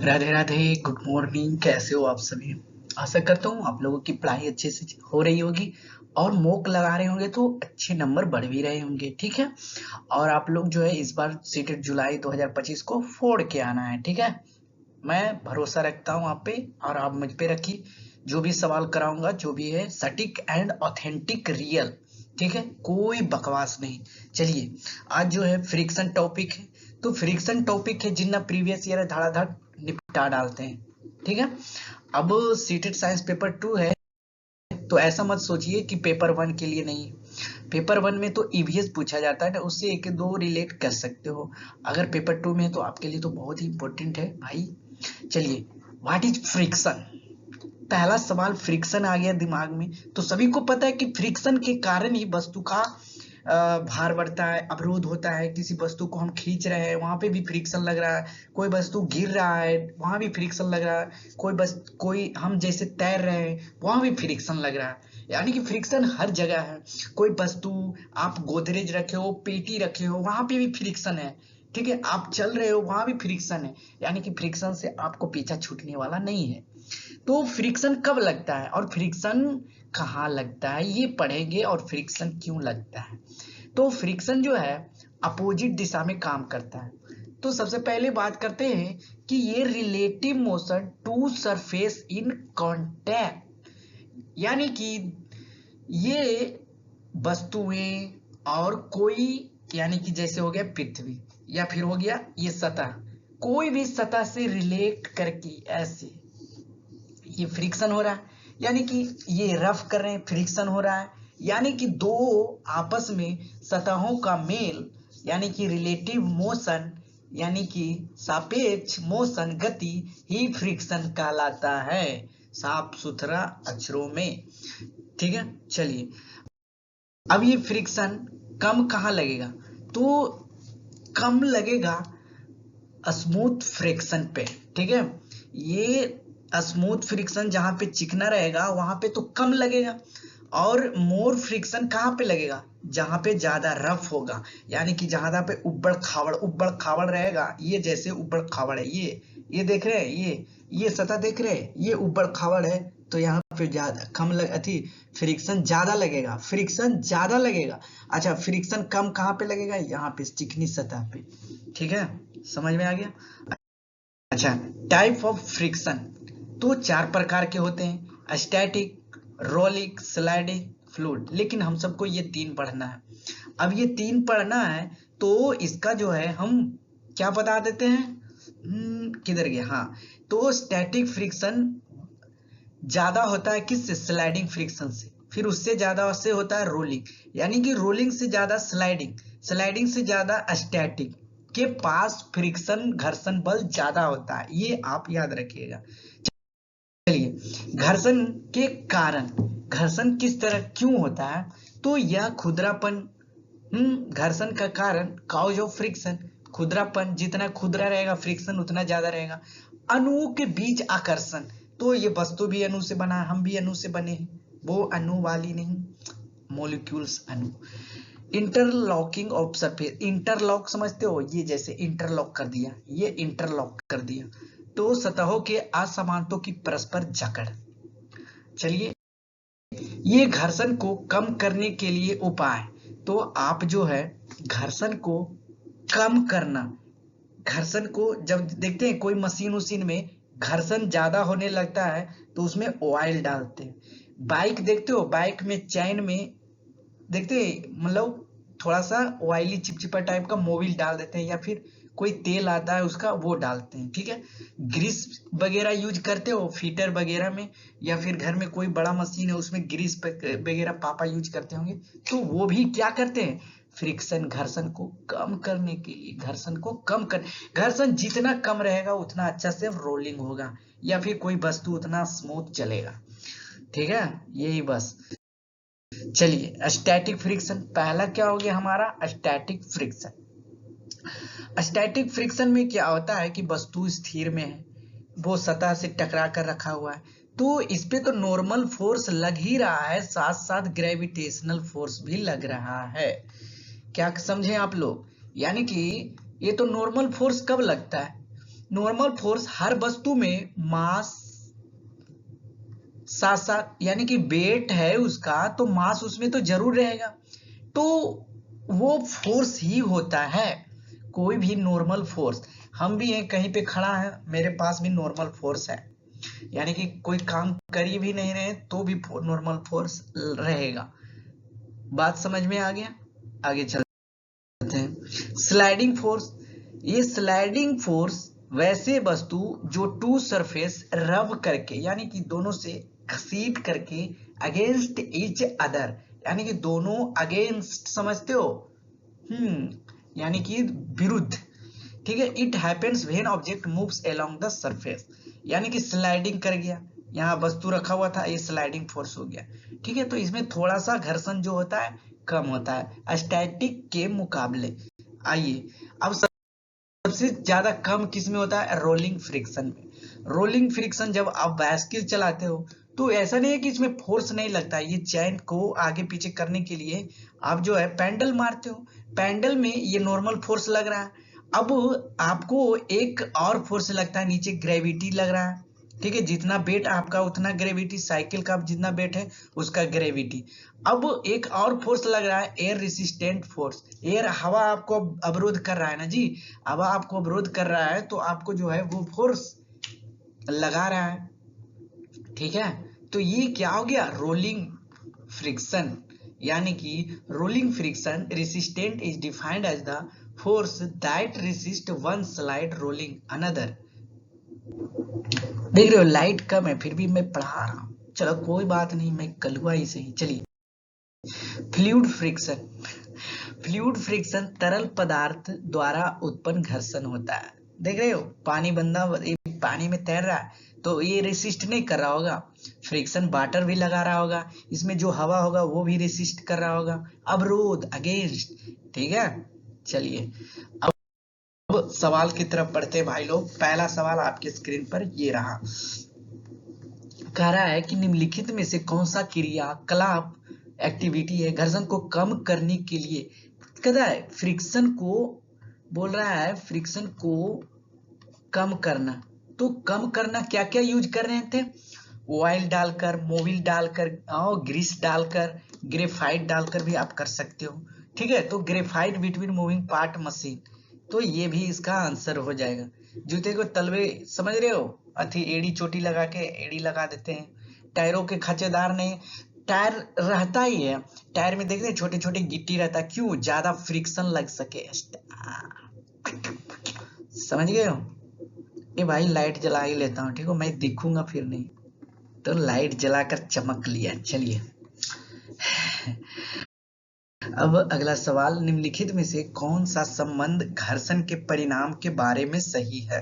Radhe Radhe, good morning. कैसे हो आप सभी? आशा करता हूँ आप लोगों की पढ़ाई अच्छे से हो रही होगी और मॉक लगा रहे होंगे तो अच्छे नंबर बढ़ भी रहे होंगे। ठीक है, और आप लोग जो है इस बार सीटेट जुलाई 2025 को फोड़ के आना है। ठीक है, मैं भरोसा रखता हूँ आप पे और आप मुझ पे रखिए। जो भी सवाल कराऊंगा जो भी है सटीक एंड ऑथेंटिक रियल। ठीक है, कोई बकवास नहीं। चलिए, आज जो है फ्रिक्शन टॉपिक है, तो फ्रिक्शन टॉपिक है जितना प्रीवियस ईयर धड़ाधड़ निपटा डालते हैं। ठीक है, अब सीटेड साइंस पेपर 2 है, तो ऐसा मत सोचिए कि पेपर 1 के लिए नहीं है। पेपर 1 में तो ईवीएस पूछा जाता है ना, उससे एक दो रिलेट कर सकते हो। अगर पेपर 2 में है तो आपके लिए तो बहुत ही इंपॉर्टेंट है भाई। चलिए, व्हाट इज फ्रिक्शन? पहला सवाल फ्रिक्शन आ गया दिमाग में तो सभी को पता है कि फ्रिक्शन के कारण ही वस्तु का भार बढ़ता है, अवरोध होता है। किसी वस्तु को हम खींच रहे हैं वहां पे भी फ्रिक्शन लग रहा है, कोई वस्तु गिर रहा है वहां भी फ्रिक्शन लग रहा है, कोई हम जैसे तैर रहे हैं वहां भी फ्रिक्शन लग रहा है। यानी कि फ्रिक्शन हर जगह है। कोई वस्तु, आप गोदरेज रखे हो, पेटी रखे हो, वहां पे भी फ्रिक्शन है। ठीक है, आप चल रहे हो वहां भी फ्रिक्शन है। यानी कि फ्रिक्शन से आपको पीछा छूटने वाला नहीं है। तो फ्रिक्शन कब लगता है और फ्रिक्शन कहाँ लगता है ये पढ़ेंगे, और फ्रिक्शन क्यों लगता है। तो फ्रिक्शन जो है अपोजिट दिशा में काम करता है। तो सबसे पहले बात करते हैं कि ये relative motion to surface in contact, यानी कि ये वस्तुएं और कोई, यानी कि जैसे हो गया पृथ्वी या फिर हो गया ये सतह, कोई भी सतह से रिलेट करके ऐसे ये फ्रिक्शन हो रहा है। यानी कि ये रफ कर रहे हैं, फ्रिक्शन हो रहा है। यानी कि दो आपस में सतहों का मेल, यानी कि रिलेटिव मोशन, यानी कि सापेक्ष मोशन गति ही फ्रिक्शन कहलाता है, साफ सुथरा अक्षरों में। ठीक है, चलिए, अब ये फ्रिक्शन कम कहाँ लगेगा? तो कम लगेगा स्मूथ फ्रिक्शन पे। ठीक है, ये स्मूथ फ्रिक्शन जहां पे चिकना रहेगा वहां पे तो कम लगेगा, और मोर फ्रिक्शन कहाँ पे लगेगा? जहां पे ज्यादा रफ होगा। यानी कि जहां पे उबड़ खाबड़ रहेगा, ये जैसे उबड़ खाबड़ है, ये देख रहे हैं, ये सतह देख रहे हैं, ये उबड़ खाबड़ है, तो यहाँ पे ज्यादा कम लग अथी फ्रिक्शन ज्यादा लगेगा, फ्रिक्शन ज्यादा लगेगा। अच्छा, फ्रिक्शन कम कहाँ पे लगेगा? यहाँ पे चिकनी सतह पे। ठीक है, समझ में आ गया। अच्छा, टाइप ऑफ फ्रिक्शन तो चार प्रकार के होते हैं: स्टैटिक, रोलिक, स्लाइडिंग, फ्लूइड। लेकिन हम सबको ये तीन पढ़ना है। अब ये तीन पढ़ना है तो इसका जो है हम क्या बता देते हैं, किधर गया, हाँ। तो स्टैटिक फ्रिक्शन ज्यादा होता है किससे? स्लाइडिंग फ्रिक्शन से। फिर उससे ज्यादा से होता है रोलिंग, यानी कि रोलिंग से ज्यादा स्लाइडिंग, स्लाइडिंग से ज्यादा स्टैटिक के पास फ्रिक्शन घर्षण बल ज्यादा होता है, ये आप याद रखिएगा। चलिए, घर्षण के कारण, घर्षण किस तरह क्यों होता है? तो यह खुरदरापन, घर्षण का कारण कॉज ऑफ फ्रिक्शन, खुरदरापन, जितना खुरदरा रहेगा फ्रिक्शन उतना ज्यादा रहेगा। अणुओं के बीच आकर्षण, तो ये वस्तु भी अणु से बना है, हम भी अणु से बने हैं, वो अणु वाली नहीं, मॉलिक्यूल्स अणु। इंटरलॉकिंग ऑफ सरफेस, इंटरलॉक समझते हो, ये जैसे इंटरलॉक कर दिया, ये इंटरलॉक कर दिया, तो सतहों के असमानतों की परस्पर जकड़। चलिए, ये घर्षण को कम करने के लिए उपाय। तो आप जो है घर्षण को कम करना, घर्षण को जब देखते हैं कोई मशीन उशीन में घर्षण ज्यादा होने लगता है तो उसमें ऑयल डालते हैं। बाइक देखते हो, बाइक में चैन में देखते हैं, मतलब थोड़ा सा ऑयली चिपचिपा टाइप का मोबिल डाल देते हैं, या फिर कोई तेल आता है उसका वो डालते हैं। ठीक है, ग्रीस वगैरह यूज करते हो फीटर वगैरह में, या फिर घर में कोई बड़ा मशीन है उसमें ग्रीस वगैरह पापा यूज करते होंगे, तो वो भी क्या करते हैं? फ्रिक्शन, घर्षण को कम करने के लिए, घर्षण को कम कर, घर्षण जितना कम रहेगा उतना अच्छा से रोलिंग होगा, या फिर कोई वस्तु उतना स्मूथ चलेगा। ठीक है, यही बस। चलिए, स्टैटिक फ्रिक्शन पहला क्या हो गया हमारा? Static friction. स्टैटिक फ्रिक्शन में क्या होता है कि वस्तु स्थिर में है, वो सतह से टकरा कर रखा हुआ है, तो इस पे तो नॉर्मल फोर्स लग ही रहा है, साथ साथ ग्रेविटेशनल फोर्स भी लग रहा है। क्या समझे आप लोग? यानी कि ये तो नॉर्मल फोर्स कब लगता है? नॉर्मल फोर्स हर वस्तु में मास साथ साथ, यानी कि वेट है उसका तो मास उसमें तो जरूर रहेगा, तो वो फोर्स ही होता है कोई भी नॉर्मल फोर्स। हम भी हैं, कहीं पे खड़ा है, मेरे पास भी नॉर्मल फोर्स है, यानी कि कोई काम कर ही भी नहीं रहे तो भी नॉर्मल फोर्स रहेगा। बात समझ में आ गया? आगे चलते हैं। स्लाइडिंग फोर्स, ये स्लाइडिंग फोर्स वैसे वस्तु जो टू सरफेस रब करके, यानी कि दोनों से घसीट करके, अगेंस्ट ईच अदर, यानी कि दोनों अगेंस्ट, समझते हो? यानी कि विरुद्ध, ठीक है। It happens when object moves along the surface, यानी कि स्लाइडिंग कर गया, यहाँ वस्तु रखा हुआ था, ये स्लाइडिंग फोर्स हो गया, ठीक है। तो इसमें थोड़ा सा घर्षण जो होता है कम होता है स्टैटिक के मुकाबले। आइए, अब सबसे ज्यादा कम किस में होता है? रोलिंग फ्रिक्शन में। रोलिंग फ्रिक्शन जब आप बाइसिकल चलाते हो तो ऐसा नहीं है कि इसमें फोर्स नहीं लगता है, ये चैन को आगे पीछे करने के लिए आप जो है पैडल मारते हो, पैडल में ये नॉर्मल फोर्स लग रहा है। अब आपको एक और फोर्स लगता है, नीचे ग्रेविटी लग रहा है, ठीक है। जितना वेट आपका उतना ग्रेविटी, साइकिल का जितना वेट है उसका ग्रेविटी। अब एक और फोर्स लग रहा है, एयर रेसिस्टेंट फोर्स। एयर, हवा आपको अवरोध कर रहा है ना जी, हवा आपको अवरोध कर रहा है तो आपको जो है वो फोर्स लगा रहा है, ठीक है। तो ये क्या हो गया? रोलिंग फ्रिक्शन, यानी कि rolling friction resistant is defined as the force that resist one slide rolling another. देख रहे हो लाइट कम है फिर भी मैं पढ़ा रहा हूँ, चलो कोई बात नहीं, मैं कलुआ ही सही। चलिए, फ्लूइड फ्रिक्शन। फ्लूइड फ्रिक्शन तरल पदार्थ द्वारा उत्पन्न घर्षण होता है। देख रहे हो, पानी बंदा पानी में तैर रहा है तो ये रेसिस्ट नहीं कर रहा होगा, फ्रिक्शन वाटर भी लगा रहा होगा, इसमें जो हवा होगा वो भी रेसिस्ट कर रहा होगा, अवरोध, अगेंस्ट, ठीक है। चलिए, अब सवाल की तरफ बढ़ते हैं भाई लोग। पहला सवाल आपके स्क्रीन पर ये रहा, कह रहा है कि निम्नलिखित में से कौन सा क्रियाकलाप एक्टिविटी है घर्षण को कम करने के लिए, कहता है फ्रिक्शन को, बोल रहा है फ्रिक्शन को कम करना। तो कम करना क्या क्या यूज कर रहे थे? ऑयल डालकर, मोबिल डालकर और ग्रीस डालकर, ग्रेफाइट डालकर भी आप कर सकते हो, ठीक है। तो graphite between moving part machine, तो ये भी इसका आंसर हो जाएगा। जूते को तलवे, समझ रहे हो, अथी एड़ी चोटी लगा के एड़ी लगा देते हैं। टायरों के खांचेदार नहीं, टायर रहता ही है, टायर में देखते हैं छोटे छोटे गिट्टी रहता है, क्यों? ज्यादा फ्रिक्शन लग सके, समझ गए हो? ये भाई लाइट जला ही लेता हूँ, ठीक है, मैं दिखूंगा फिर नहीं, तो लाइट जलाकर चमक लिया। चलिए, अब अगला सवाल, निम्नलिखित में से कौन सा संबंध घर्षण के परिणाम के बारे में सही है?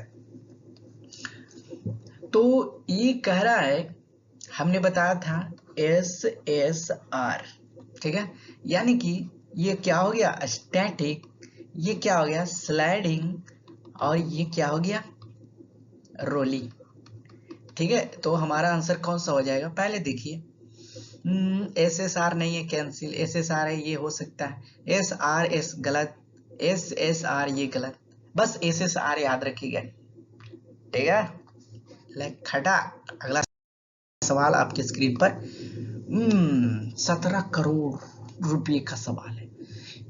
तो ये कह रहा है, हमने बताया था SSR, ठीक है, यानी कि ये क्या हो गया? स्टैटिक, ये क्या हो गया? स्लाइडिंग, और ये क्या हो गया? रोलिंग, ठीक है। तो हमारा आंसर कौन सा हो जाएगा? पहले देखिए, SSR नहीं है, कैंसिल, SSR है, ये हो सकता है, SRS गलत, SSR ये गलत, बस SSR याद रखिएगा, ठीक है। खटा, अगला सवाल आपके स्क्रीन पर, 17 करोड़ रुपए का सवाल है।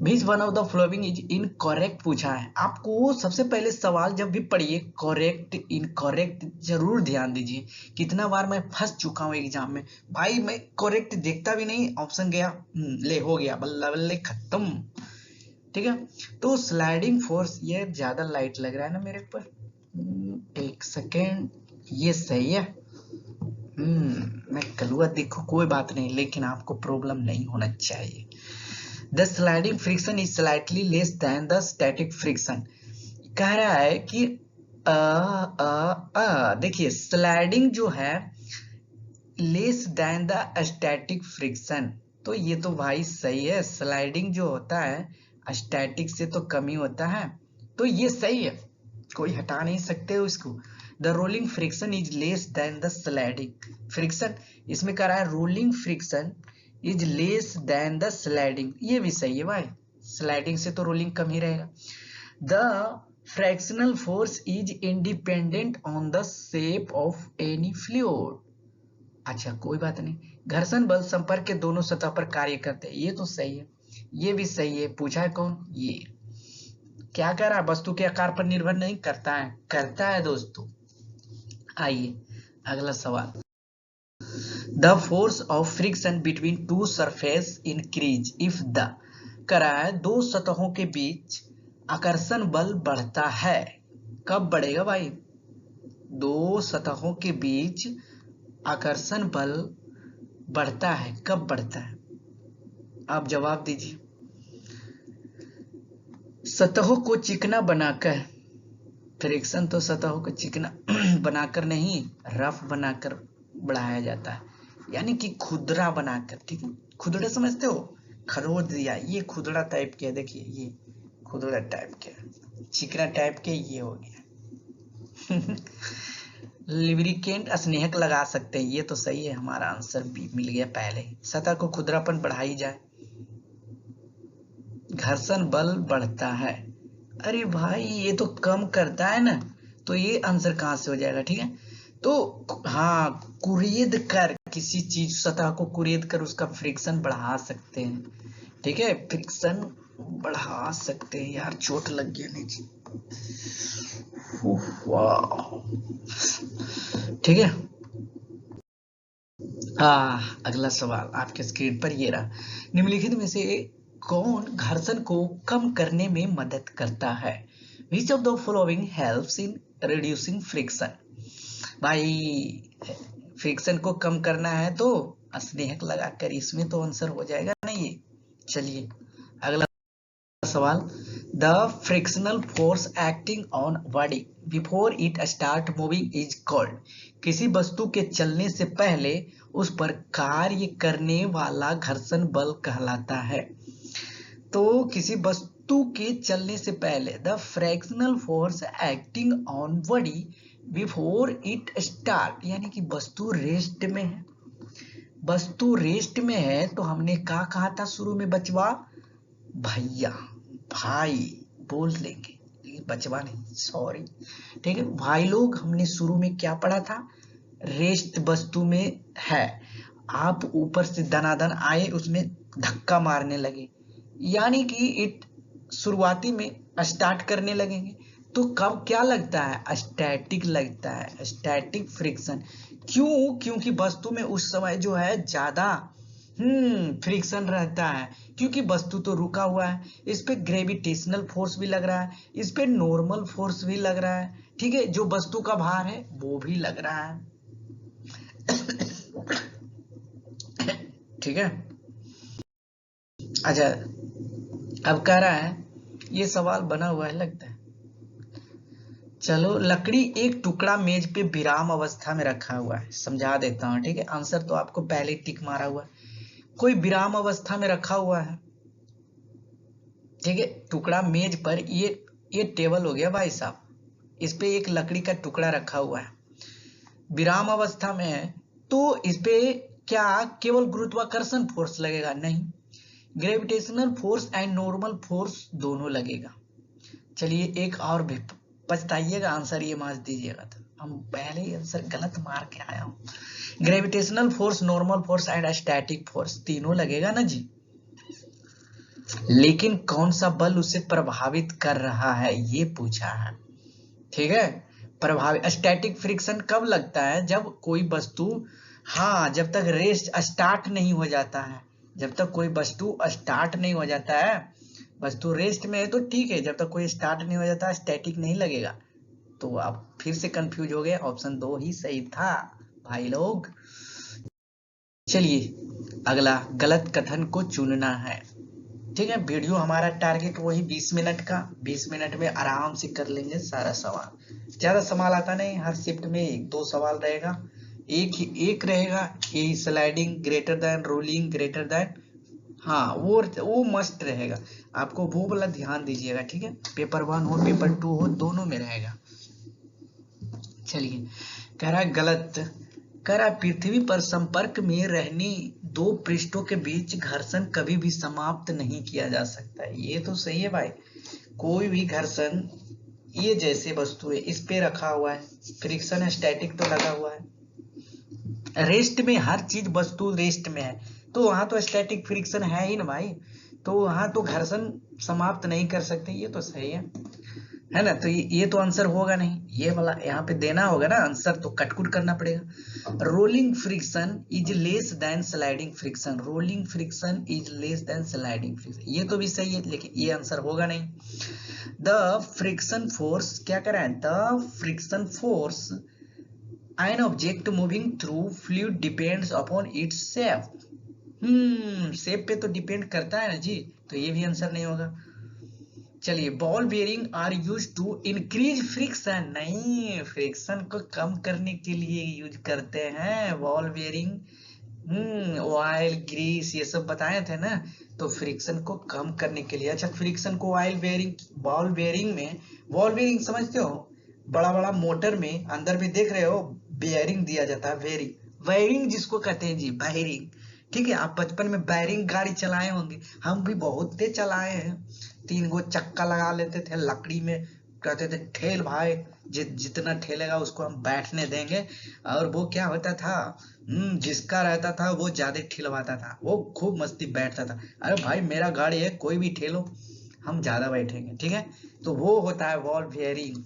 Which one of the following is incorrect पूछा है आपको। सबसे पहले सवाल जब भी पढ़िए करेक्ट इनकरेक्ट जरूर ध्यान दीजिए। कितना बार मैं फंस चुका हूँ एग्जाम में, भाई मैं करेक्ट देखता भी नहीं, ऑप्शन गया, ले हो गया, बल्ला बल्ले खत्म, ठीक है। तो स्लाइडिंग फोर्स, ये ज्यादा लाइट लग रहा है ना मेरे ऊपर, एक सेकेंड, ये सही है। मैं कलुआ देखो, कोई बात नहीं, लेकिन आपको प्रॉब्लम नहीं होना चाहिए। The sliding friction is slightly less than the static friction. कह रहा है कि देखिए स्लाइडिंग जो है less than the static friction, तो ये तो भाई सही है, स्लाइडिंग जो होता है स्टैटिक से तो कम ही होता है, तो ये सही है, कोई हटा नहीं सकते उसको। The rolling friction is less than the sliding friction, इसमें कह रहा है rolling friction is less than the sliding, ये भी सही है भाई, स्लाइडिंग से तो रोलिंग कम ही रहेगा। The fractional force is independent on the shape of any fluid. अच्छा कोई बात नहीं, घर्षण बल संपर्क के दोनों सतह पर कार्य करते हैं, ये तो सही है, ये भी सही है। पूछा है कौन? ये क्या कर रहा है? वस्तु के आकार पर निर्भर नहीं करता है, करता है दोस्तों। आइए अगला सवाल। The force of friction between two surface increase if the, करा है दो सतहों के बीच आकर्षण बल बढ़ता है। कब बढ़ेगा भाई? दो सतहों के बीच आकर्षण बल बढ़ता है, कब बढ़ता है? आप जवाब दीजिए। सतहों को चिकना बनाकर, फ्रिक्शन तो सतहों को चिकना बनाकर नहीं, रफ बनाकर बढ़ाया जाता है, यानी कि खुदरा बनाकर। ठीक है, खुदरा समझते हो? खरोद दिया, ये खुदरा टाइप के, देखिए ये खुदरा टाइप के, चिकना टाइप के, ये हो गया। लिब्रिकेंट स्नेहक लगा सकते हैं, ये तो सही है, हमारा आंसर भी मिल गया पहले ही। सतह को खुदरापन बढ़ाई जाए, घर्षण बल बढ़ता है। अरे भाई ये तो कम करता है ना, तो ये आंसर कहां से हो जाएगा? ठीक है, तो हाँ, कुरेद कर किसी चीज, सतह को कुरेद कर उसका फ्रिक्शन बढ़ा सकते हैं। ठीक है, फ्रिक्शन बढ़ा सकते हैं। यार चोट लग गया नीचे। वाह, ठीक है। अगला सवाल आपके स्क्रीन पर ये रहा। निम्नलिखित में से कौन घर्षण को कम करने में मदद करता है? Which of the following helps in reducing friction? भाई फ्रिक्शन को कम करना है तो स्नेहक लगाकर, इसमें तो आंसर हो जाएगा ना ये। चलिए अगला सवाल। The frictional force acting on body before it start moving is called. किसी वस्तु के चलने से पहले उस पर कार्य करने वाला घर्षण बल कहलाता है। तो किसी वस्तु के चलने से पहले the fractional force acting on body before it start, यानी कि वस्तु रेस्ट में है। वस्तु रेस्ट में है तो हमने क्या कहा था शुरू में बचवा? भैया, भाई बोल लेंगे, बचवा नहीं, सॉरी। ठीक है भाई लोग, हमने शुरू में क्या पढ़ा था? रेस्ट वस्तु में है, आप ऊपर से दनादन आए, उसमें धक्का मारने लगे, यानी कि इट शुरुआती में स्टार्ट करने लगेंगे, तो कब क्या लगता है? स्टैटिक लगता है, स्टैटिक फ्रिक्शन। क्यों? क्योंकि वस्तु में उस समय जो है ज्यादा फ्रिक्शन रहता है, क्योंकि वस्तु तो रुका हुआ है, इस पे ग्रेविटेशनल फोर्स भी लग रहा है, इस पे नॉर्मल फोर्स भी लग रहा है। ठीक है, जो वस्तु का भार है वो भी लग रहा है। ठीक है, अच्छा अब कह रहा है, ये सवाल बना हुआ है लगता है। चलो, लकड़ी एक टुकड़ा मेज पे विराम अवस्था में रखा हुआ है, समझा देता हूँ। ठीक है, आंसर तो आपको पहले ही टिक मारा हुआ है, कोई विराम अवस्था में रखा हुआ है। ठीक है, टुकड़ा मेज पर, ये टेबल हो गया भाई साहब, इस पे एक लकड़ी का टुकड़ा रखा हुआ है, विराम अवस्था में है, तो इस पे क्या केवल गुरुत्वाकर्षण फोर्स लगेगा? नहीं, gravitational force and normal force दोनों लगेगा। चलिए एक और भी, पछताइएगा आंसर ये मार दीजिएगा, तो हम पहले ही आंसर गलत मार के आया हूं। Gravitational force, normal force and static force तीनों लगेगा ना जी, लेकिन कौन सा बल उसे प्रभावित कर रहा है ये पूछा है। ठीक है, प्रभावित, स्टैटिक फ्रिक्शन कब लगता है? जब कोई वस्तु, हाँ, जब तक रेस्ट स्टार्ट नहीं हो जाता है, जब तक कोई वस्तु स्टार्ट नहीं हो जाता है, वस्तु रेस्ट में है तो ठीक है, जब तक कोई स्टार्ट नहीं हो जाता स्टैटिक नहीं लगेगा। तो आप फिर से कंफ्यूज हो गए, ऑप्शन 2 ही सही था भाई लोग। चलिए अगला, गलत कथन को चुनना है। ठीक है, वीडियो हमारा टारगेट वही 20 मिनट का, 20 मिनट में आराम से कर लेंगे सारा सवाल। ज्यादा सवाल आता नहीं, हर शिफ्ट में 1-2 सवाल रहेगा, एक रहेगा ये sliding greater than, rolling greater than, हाँ वो मस्ट रहेगा, आपको वो वाला ध्यान दीजिएगा। ठीक है, पेपर 1 हो पेपर 2 हो, दोनों में रहेगा। चलिए, कह रहा है गलत, कह रहा है पृथ्वी पर संपर्क में रहने दो पृष्ठों के बीच घर्षण कभी भी समाप्त नहीं किया जा सकता है। ये तो सही है भाई, कोई भी घर्षण ये जैसे वस्तु है इस पे रखा हुआ है, फ्रिक्शन है, स्टैटिक तो लगा हुआ है। रेस्ट में हर चीज वस्तु रेस्ट में है तो वहां तो स्टैटिक फ्रिक्शन है ही ना भाई, तो वहां तो घर्षण समाप्त नहीं कर सकते, ये तो सही है ना। तो ये तो आंसर होगा नहीं, ये वाला यहाँ पे देना होगा ना आंसर, तो कटकुट करना पड़ेगा। Rolling friction is less than sliding friction, rolling friction is less than sliding friction, ये तो भी सही है लेकिन ये आंसर होगा नहीं। द फ्रिक्शन फोर्स क्या कह रहा है, the friction force an object moving through fluid depends upon its shape, shape पे तो डिपेंड करता है ना जी, तो ये भी आंसर नहीं होगा। चलिए, ball bearing are use to increase friction, नहीं, फ्रिक्शन को कम करने के लिए यूज करते हैं बॉल बेयरिंग। ऑयल ग्रीस ये सब बताए थे ना, तो फ्रिक्शन को कम करने के लिए। अच्छा, फ्रिक्शन को ऑयल बेयरिंग, बॉल बेयरिंग में, बॉल बेयरिंग समझते हो, बड़ा बड़ा मोटर में अंदर भी देख रहे हो बेयरिंग दिया जाता है, बेयरिंग, वायरिंग जिसको कहते हैं जी, वायरिंग, ठीक है। आप बचपन में बैरिंग गाड़ी चलाए होंगे, हम भी बहुत तेज चलाए हैं, 3 गो चक्का लगा लेते थे लकड़ी में, कहते थे ठेल भाई, जितना ठेलेगा उसको हम बैठने देंगे, और वो क्या होता था, जिसका रहता था वो ज्यादा ठिलवाता था, वो खूब मस्ती बैठता था, अरे भाई मेरा गाड़ी है कोई भी ठेलो हम ज्यादा बैठेंगे, ठीक है। तो वो होता है बॉल बेयरिंग,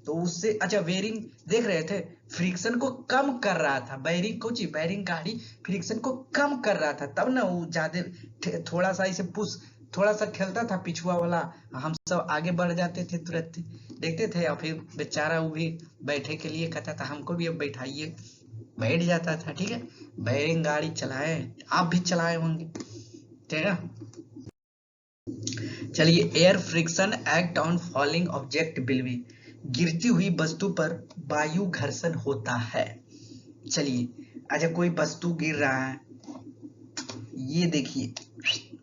तो उससे, अच्छा बेयरिंग देख रहे थे, फ्रिक्शन को कम कर रहा था, बैरिंग को, बैरिंग गाड़ी फ्रिक्शन को कम कर रहा था, तब ना वो ज्यादा थोड़ा सा इसे पुश, थोड़ा सा ठेलता था पिछुआ वाला, हम सब आगे बढ़ जाते थे तुरंत, देखते थे, और फिर बेचारा वो भी बैठे के लिए कहता था हमको भी अब बैठाइए, बैठ जाता था, ठीक है। बैरिंग गाड़ी चलाए, आप भी चलाए होंगे, ठीक है। चलिए, air friction act on falling object will be, गिरती हुई वस्तु पर वायु घर्षण होता है। चलिए, अच्छा कोई वस्तु गिर रहा है, ये देखिए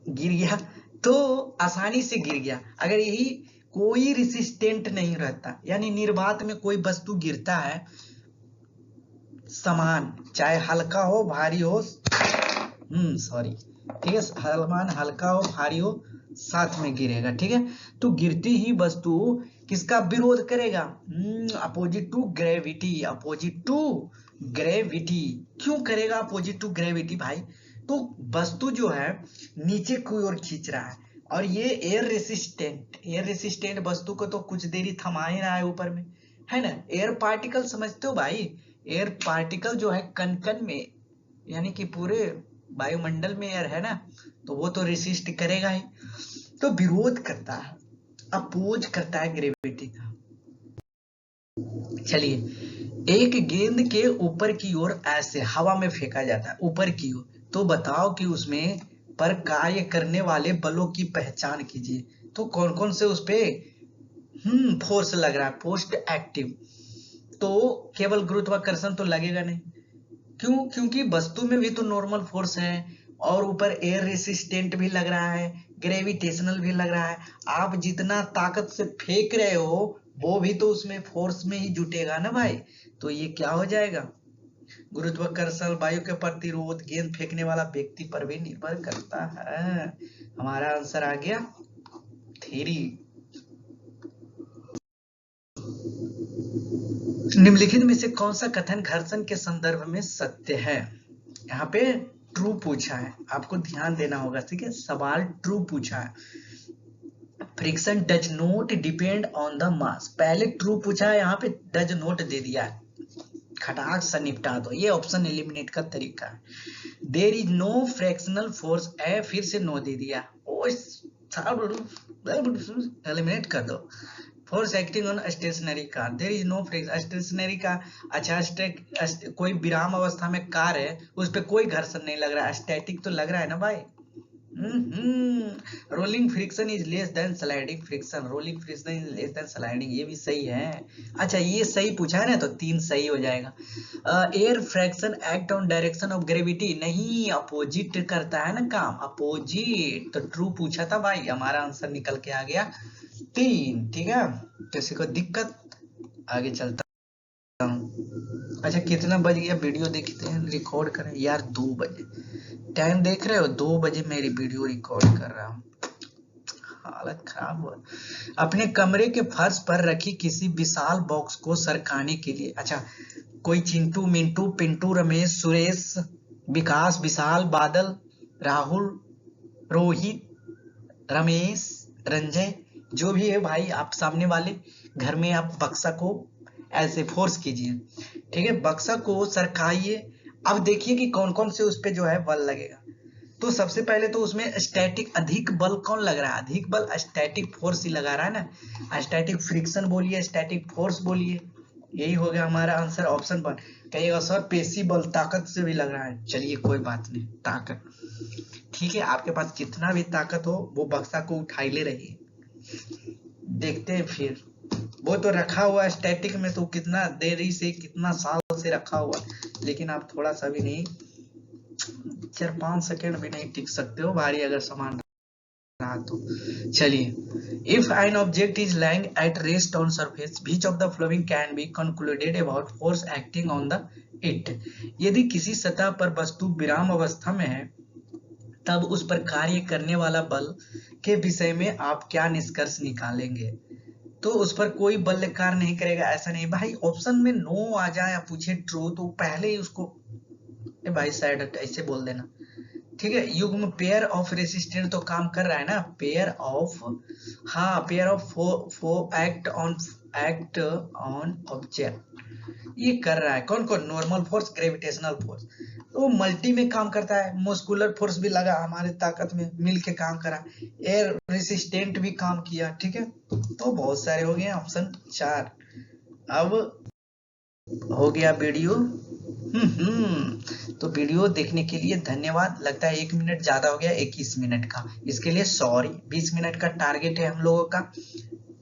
गिर गया, तो आसानी से गिर गया, अगर यही कोई रेसिस्टेंट नहीं रहता, यानी निर्वात में कोई वस्तु गिरता है, सामान चाहे हल्का हो भारी हो, सॉरी, ठीक है, सामान हल्का हो भारी हो साथ में गिरेगा, ठीक है। तो गिरती ही वस्तु किसका विरोध करेगा, opposite to gravity, opposite to gravity, क्यों करेगा अपोजिट टू ग्रेविटी भाई, तो वस्तु जो है नीचे की ओर खींच रहा है, और ये एयर रेसिस्टेंट वस्तु को तो कुछ देरी थमा ही रहा है ऊपर में, है ना। एयर पार्टिकल समझते हो भाई, एयर पार्टिकल जो है कण कण में, यानी कि पूरे वायुमंडल में एयर है ना, तो वो तो रेसिस्ट करेगा ही, तो विरोध करता है, अपोज करता है ग्रेविटी का। चलिए, एक गेंद के ऊपर की ओर ऐसे हवा में फेंका जाता है, ऊपर की ओर, तो बताओ कि उसमें पर कार्य करने वाले बलों की पहचान कीजिए, तो कौन कौन से उस पे फोर्स लग रहा है, पोस्ट एक्टिव, तो केवल गुरुत्वाकर्षण तो लगेगा नहीं, क्यों, क्योंकि वस्तु में भी तो नॉर्मल फोर्स है, और ऊपर एयर रेसिस्टेंट भी लग रहा है, ग्रेविटेशनल भी लग रहा है, आप जितना ताकत से फेंक रहे हो वो भी तो उसमें फोर्स में ही जुटेगा ना भाई, तो ये क्या हो जाएगा, गुरुत्वाकर्षण, वायु के प्रतिरोध, गेंद फेंकने वाला व्यक्ति पर भी निर्भर करता है। हमारा आंसर आ गया थ्री। निम्नलिखित में से कौन सा कथन घर्षण के संदर्भ में सत्य है, यहाँ पे ट्रू पूछा है, आपको ध्यान देना होगा, ठीक है, सवाल ट्रू पूछा है। Friction does not depend on the mass, पहले ट्रू पूछा है, यहाँ पे डज नॉट दे दिया है, खटाक से निपटा दो, ये ऑप्शन एलिमिनेट का तरीका है। There is no fractional force, फिर से नो दे दिया, एलिमिनेट कर दो। Force acting on stationary car, there is no friction, stationary का, अच्छा कोई विराम अवस्था में कार है, उस पर कोई घर्षण नहीं लग रहा है, स्टैटिक तो लग रहा है ना भाई। Rolling friction is less than sliding friction, rolling friction is less than sliding, ये भी सही है। अच्छा, ये सही पूछा है ना, तो 3 सही हो जाएगा। Air fraction act on direction of gravity, नहीं, अपोजिट करता है ना काम, अपोजिट, तो ट्रू पूछा था भाई, हमारा आंसर निकल के आ गया 3, ठीक है। किसी को दिक्कत, आगे चलता हूँ। अच्छा, कितना बज गया, वीडियो देखते हैं, रिकॉर्ड करें यार, 2 बजे टाइम देख रहे हो, 2 बजे मेरी वीडियो रिकॉर्ड कर रहा हूँ। हालत खराब हुआ। अपने कमरे के फर्श पर रखी किसी विशाल बॉक्स को सरकाने के लिए, अच्छा कोई चिंटू मिंटू पिंटू रमेश सुरेश विकास विशाल बादल राहुल रोहित रमेश रंजय जो भी है भाई, आप सामने वाले घर में आप बक्सा को ऐसे फोर्स कीजिए, ठीक है, बक्सा को सरकाइए। अब देखिए कि कौन कौन से उस पे जो है बल लगेगा। तो सबसे पहले तो उसमें स्टैटिक अधिक बल कौन लग रहा है, अधिक बल स्टैटिक फोर्स ही लगा रहा है ना, स्टैटिक फ्रिक्शन बोलिए स्टैटिक फोर्स बोलिए, यही हो गया हमारा आंसर ऑप्शन 1। कहिएगा सर पेशी बल ताकत से भी लग रहा है, चलिए कोई बात नहीं, ताकत ठीक है, आपके पास जितना भी ताकत हो वो बक्सा को उठाई ले रही, देखते हैं फिर। वो तो रखा हुआ स्टैटिक में तो कितना देरी से कितना साल से रखा हुआ, लेकिन आप थोड़ा सा भी नहीं 4-5 सेकेंड भी नहीं टिक सकते हो भारी अगर सामान रहा तो। चलिए, if an object is lying at rest on surface which of the following can be concluded about force acting on the it. यदि किसी सतह पर वस्तु विराम अवस्था में है तब उस पर कार्य करने वाला बल के विषय में आप क्या निष्कर्ष निकालेंगे। तो उस पर कोई बल कार्य नहीं करेगा, ऐसा नहीं भाई, ऑप्शन में नो आ जाए या पूछे ट्रू तो पहले ही उसको भाई साइड ऐसे बोल देना, ठीक है। युग्म पेयर ऑफ रेसिस्टेंट तो काम कर रहा है ना, पेयर ऑफ, हाँ pair of act on object ये कर रहा है, कौन कौन, नॉर्मल फोर्स ग्रेविटेशनल फोर्स, तो मल्टी में काम करता है, मस्कुलर फोर्स भी लगा हमारे ताकत में मिल के काम करा, एयर रेसिस्टेंट भी काम किया, ठीक है। तो बहुत सारे हो गए ऑप्शन 4। अब हो गया वीडियो, तो वीडियो देखने के लिए धन्यवाद। लगता है 1 मिनट ज्यादा हो गया, 21 मिनट का, इसके लिए सॉरी। 20 मिनट का टारगेट है हम लोगों का,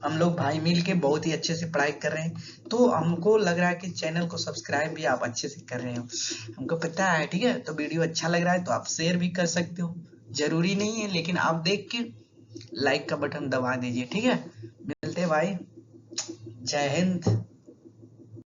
हम लोग भाई मिल के बहुत ही अच्छे से पढ़ाई कर रहे हैं, तो हमको लग रहा है कि चैनल को सब्सक्राइब भी आप अच्छे से कर रहे हो, हमको पता है, ठीक है। तो वीडियो अच्छा लग रहा है तो आप शेयर भी कर सकते हो, जरूरी नहीं है, लेकिन आप देख के लाइक का बटन दबा दीजिए, ठीक है। मिलते हैं भाई, जय हिंद।